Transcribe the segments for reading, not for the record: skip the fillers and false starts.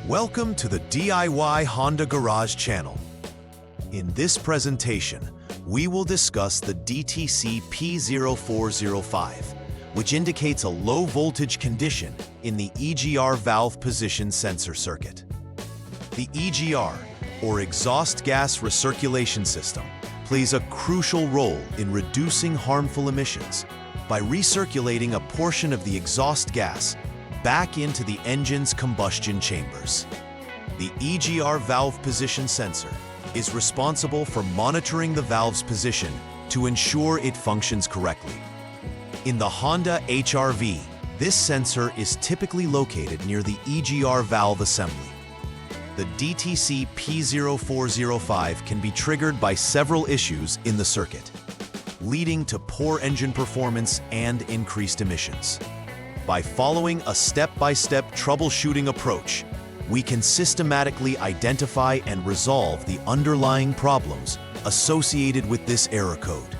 Welcome to the DIY Honda Garage channel. In this presentation, we will discuss the DTC P0405, which indicates a low voltage condition in the EGR valve position sensor circuit. The EGR, or exhaust gas recirculation system, plays a crucial role in reducing harmful emissions by recirculating a portion of the exhaust gas back into the engine's combustion chambers. The EGR valve position sensor is responsible for monitoring the valve's position to ensure it functions correctly. In the Honda HR-V, this sensor is typically located near the EGR valve assembly. The DTC P0405 can be triggered by several issues in the circuit, leading to poor engine performance and increased emissions. By following a step-by-step troubleshooting approach, we can systematically identify and resolve the underlying problems associated with this error code.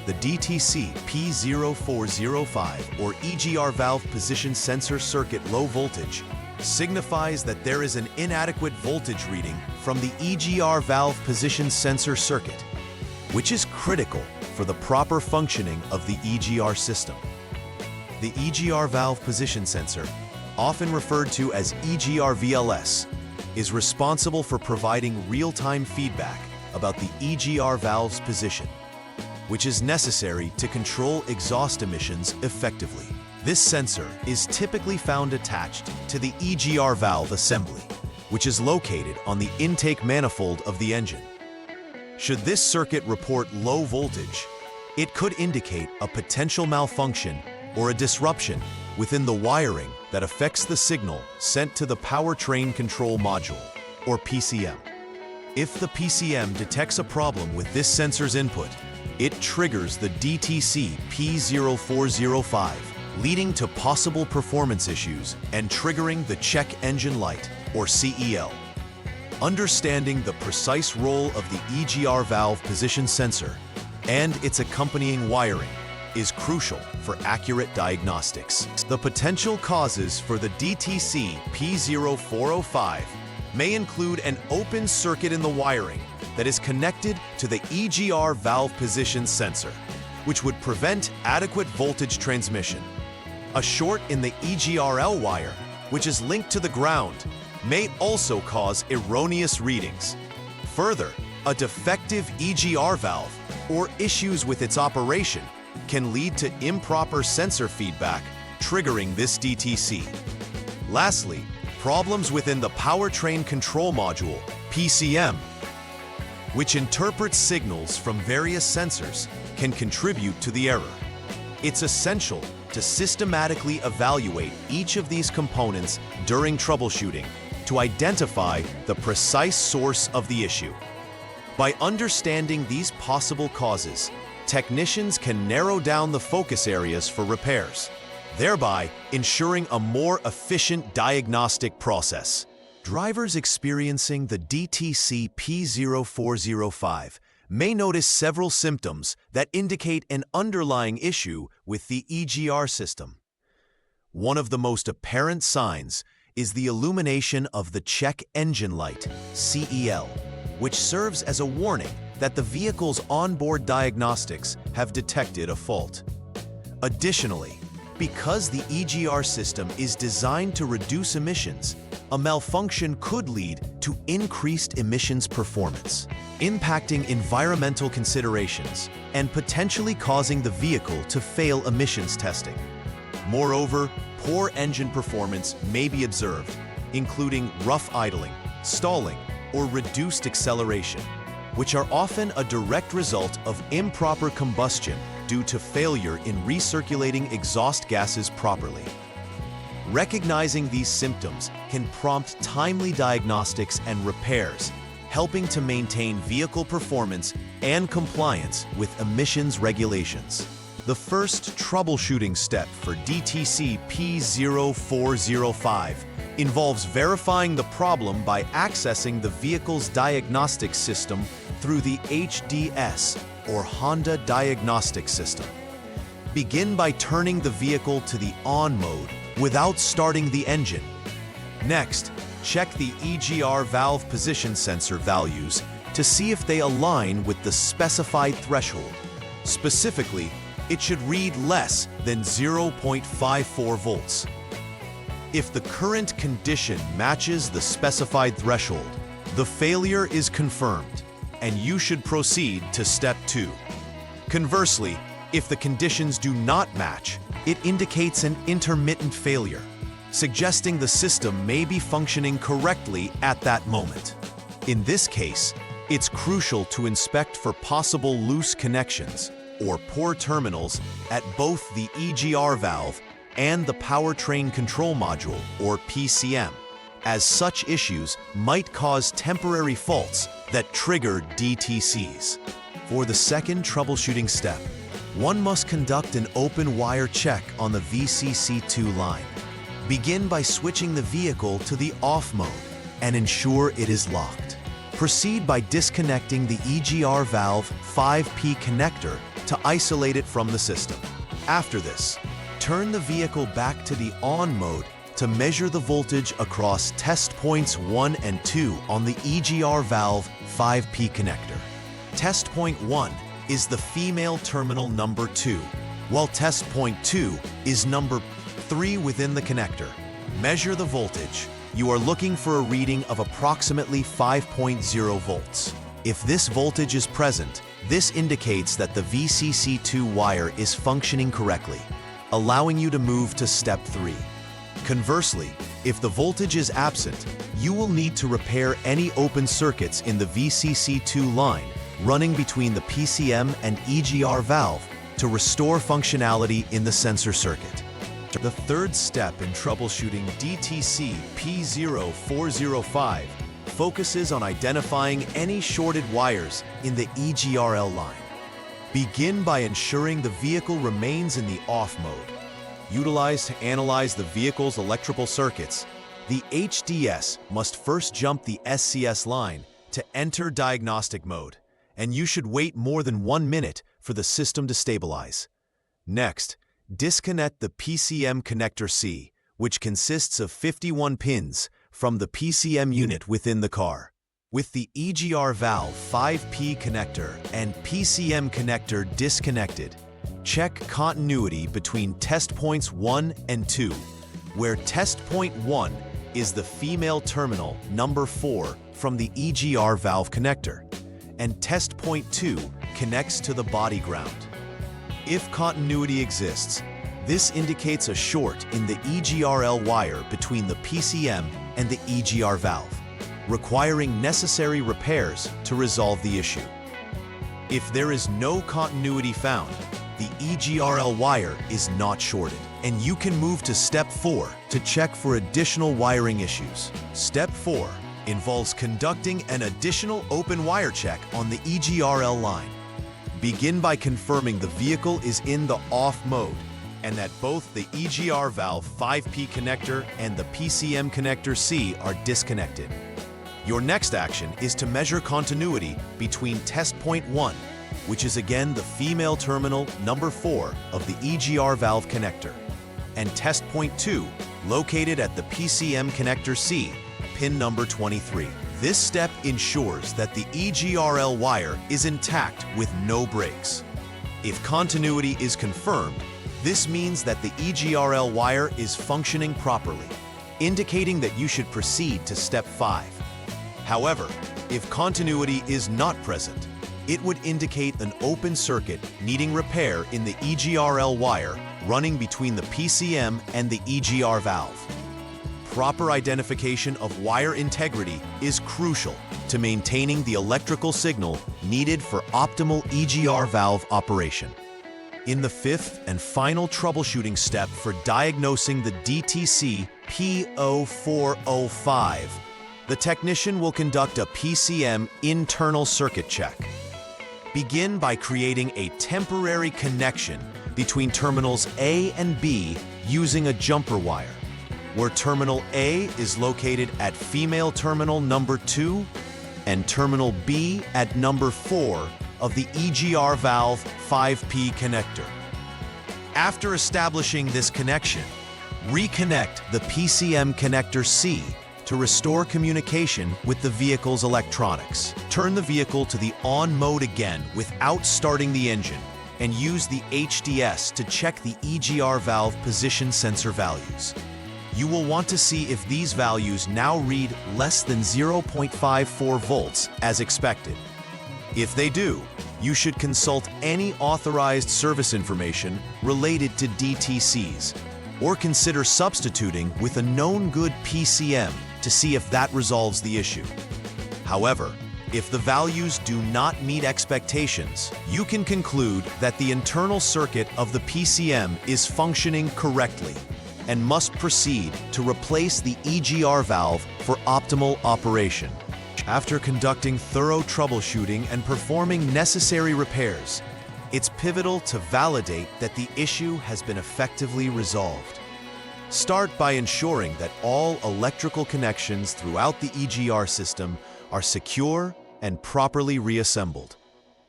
The DTC P0405, or EGR valve position sensor circuit low voltage, signifies that there is an inadequate voltage reading from the EGR valve position sensor circuit, which is critical for the proper functioning of the EGR system. The EGR valve position sensor, often referred to as EGR VLS, is responsible for providing real-time feedback about the EGR valve's position, which is necessary to control exhaust emissions effectively. This sensor is typically found attached to the EGR valve assembly, which is located on the intake manifold of the engine. Should this circuit report low voltage, it could indicate a potential malfunction or a disruption within the wiring that affects the signal sent to the powertrain control module, or PCM. If the PCM detects a problem with this sensor's input, it triggers the DTC P0405, leading to possible performance issues and triggering the check engine light, or CEL. Understanding the precise role of the EGR valve position sensor and its accompanying wiring is crucial for accurate diagnostics. The potential causes for the DTC P0405 may include an open circuit in the wiring that is connected to the EGR valve position sensor, which would prevent adequate voltage transmission. A short in the EGRL wire, which is linked to the ground, may also cause erroneous readings. Further, a defective EGR valve or issues with its operation can lead to improper sensor feedback, triggering this DTC. Lastly, problems within the powertrain control module, PCM, which interprets signals from various sensors, can contribute to the error. It's essential to systematically evaluate each of these components during troubleshooting to identify the precise source of the issue. By understanding these possible causes, technicians can narrow down the focus areas for repairs, thereby ensuring a more efficient diagnostic process. Drivers experiencing the DTC P0405 may notice several symptoms that indicate an underlying issue with the EGR system. One of the most apparent signs is the illumination of the check engine light, CEL, which serves as a warning that the vehicle's onboard diagnostics have detected a fault. Additionally, because the EGR system is designed to reduce emissions, a malfunction could lead to increased emissions performance, impacting environmental considerations and potentially causing the vehicle to fail emissions testing. Moreover, poor engine performance may be observed, including rough idling, stalling, or reduced acceleration, which are often a direct result of improper combustion due to failure in recirculating exhaust gases properly. Recognizing these symptoms can prompt timely diagnostics and repairs, helping to maintain vehicle performance and compliance with emissions regulations. The first troubleshooting step for DTC P0405 involves verifying the problem by accessing the vehicle's diagnostic system through the HDS, or Honda Diagnostic System. Begin by turning the vehicle to the on mode without starting the engine. Next, check the EGR valve position sensor values to see if they align with the specified threshold. Specifically, it should read less than 0.54 volts. If the current condition matches the specified threshold, the failure is confirmed, and you should proceed to step 2. Conversely, if the conditions do not match, it indicates an intermittent failure, suggesting the system may be functioning correctly at that moment. In this case, it's crucial to inspect for possible loose connections or poor terminals at both the EGR valve and the powertrain control module, or PCM, as such issues might cause temporary faults that trigger DTCs. For the second troubleshooting step, one must conduct an open wire check on the VCC2 line. Begin by switching the vehicle to the off mode and ensure it is locked. Proceed by disconnecting the EGR valve 5P connector to isolate it from the system. After this, turn the vehicle back to the on mode to measure the voltage across test points 1 and 2 on the EGR valve 5P connector. Test point 1 is the female terminal number 2, while test point 2 is number 3 within the connector. Measure the voltage. You are looking for a reading of approximately 5.0 volts. If this voltage is present, this indicates that the VCC2 wire is functioning correctly, allowing you to move to step 3. Conversely, if the voltage is absent, you will need to repair any open circuits in the VCC2 line running between the PCM and EGR valve to restore functionality in the sensor circuit. The third step in troubleshooting DTC P0405 focuses on identifying any shorted wires in the EGRL line. Begin by ensuring the vehicle remains in the off mode. Utilized to analyze the vehicle's electrical circuits, the HDS must first jump the SCS line to enter diagnostic mode, and you should wait more than 1 minute for the system to stabilize. Next, disconnect the PCM connector C, which consists of 51 pins, from the PCM unit within the car. With the EGR valve 5P connector and PCM connector disconnected, check continuity between test points 1 and 2, where test point 1 is the female terminal number 4 from the EGR valve connector, and test point 2 connects to the body ground. If continuity exists, this indicates a short in the EGRL wire between the PCM and the EGR valve, requiring necessary repairs to resolve the issue. If there is no continuity found, the EGRL wire is not shorted, and you can move to step 4 to check for additional wiring issues. Step 4 involves conducting an additional open wire check on the EGRL line. Begin by confirming the vehicle is in the off mode and that both the EGR valve 5P connector and the PCM connector C are disconnected. Your next action is to measure continuity between test point 1, which is again the female terminal number 4 of the EGR valve connector, and test point 2, located at the PCM connector C, pin number 23. This step ensures that the EGRL wire is intact with no breaks. If continuity is confirmed, this means that the EGRL wire is functioning properly, indicating that you should proceed to step 5. However, if continuity is not present, it would indicate an open circuit needing repair in the EGRL wire running between the PCM and the EGR valve. Proper identification of wire integrity is crucial to maintaining the electrical signal needed for optimal EGR valve operation. In the fifth and final troubleshooting step for diagnosing the DTC P0405, the technician will conduct a PCM internal circuit check. Begin by creating a temporary connection between terminals A and B using a jumper wire, where terminal A is located at female terminal number 2 and terminal B at number 4 of the EGR valve 5P connector. After establishing this connection, reconnect the PCM connector C to restore communication with the vehicle's electronics. Turn the vehicle to the on mode again without starting the engine, and use the HDS to check the EGR valve position sensor values. You will want to see if these values now read less than 0.54 volts as expected. If they do, you should consult any authorized service information related to DTCs, or consider substituting with a known good PCM to see if that resolves the issue. However, if the values do not meet expectations, you can conclude that the internal circuit of the PCM is functioning correctly and must proceed to replace the EGR valve for optimal operation. After conducting thorough troubleshooting and performing necessary repairs, it's pivotal to validate that the issue has been effectively resolved. Start by ensuring that all electrical connections throughout the EGR system are secure and properly reassembled.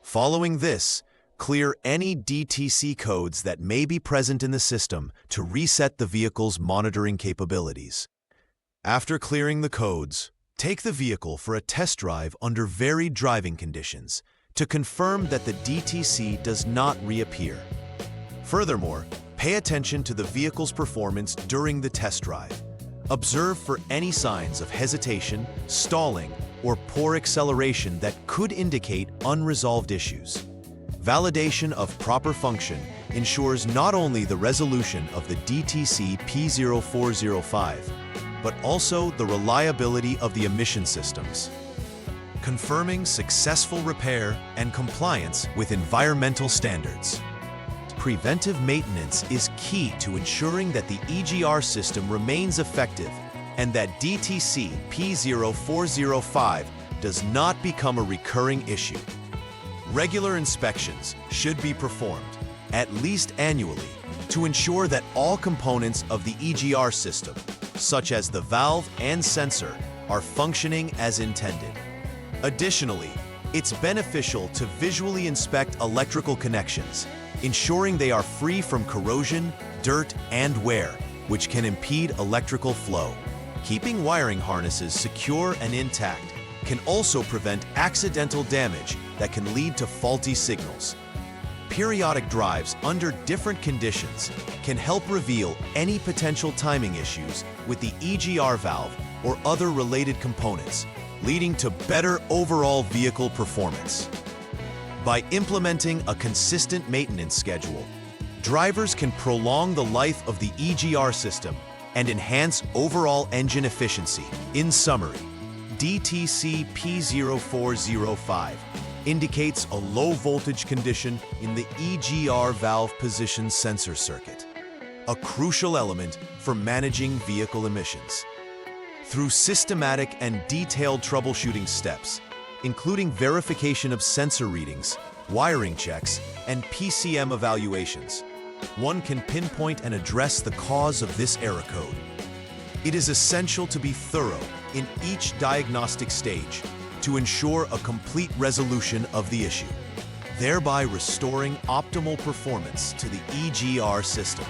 Following this, clear any DTC codes that may be present in the system to reset the vehicle's monitoring capabilities. After clearing the codes, take the vehicle for a test drive under varied driving conditions to confirm that the DTC does not reappear. Furthermore, pay attention to the vehicle's performance during the test drive. Observe for any signs of hesitation, stalling, or poor acceleration that could indicate unresolved issues. Validation of proper function ensures not only the resolution of the DTC P0405, but also the reliability of the emission systems. Confirming successful repair and compliance with environmental standards. Preventive maintenance is key to ensuring that the EGR system remains effective and that DTC P0405 does not become a recurring issue. Regular inspections should be performed, at least annually, to ensure that all components of the EGR system, such as the valve and sensor, are functioning as intended. Additionally, it's beneficial to visually inspect electrical connections, ensuring they are free from corrosion, dirt, and wear, which can impede electrical flow. Keeping wiring harnesses secure and intact can also prevent accidental damage that can lead to faulty signals. Periodic drives under different conditions can help reveal any potential timing issues with the EGR valve or other related components, leading to better overall vehicle performance. By implementing a consistent maintenance schedule, drivers can prolong the life of the EGR system and enhance overall engine efficiency. In summary, DTC P0405 indicates a low voltage condition in the EGR valve position sensor circuit, a crucial element for managing vehicle emissions. Through systematic and detailed troubleshooting steps, including verification of sensor readings, wiring checks, and PCM evaluations, one can pinpoint and address the cause of this error code. It is essential to be thorough in each diagnostic stage to ensure a complete resolution of the issue, thereby restoring optimal performance to the EGR system.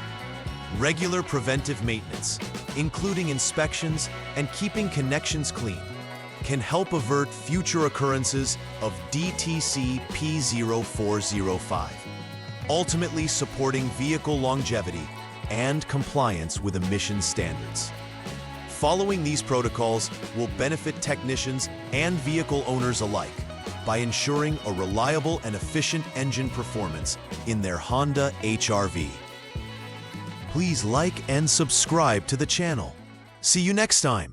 Regular preventive maintenance, including inspections and keeping connections clean, can help avert future occurrences of DTC P0405, ultimately supporting vehicle longevity and compliance with emission standards. Following these protocols will benefit technicians and vehicle owners alike by ensuring a reliable and efficient engine performance in their Honda HR-V. Please like and subscribe to the channel. See you next time.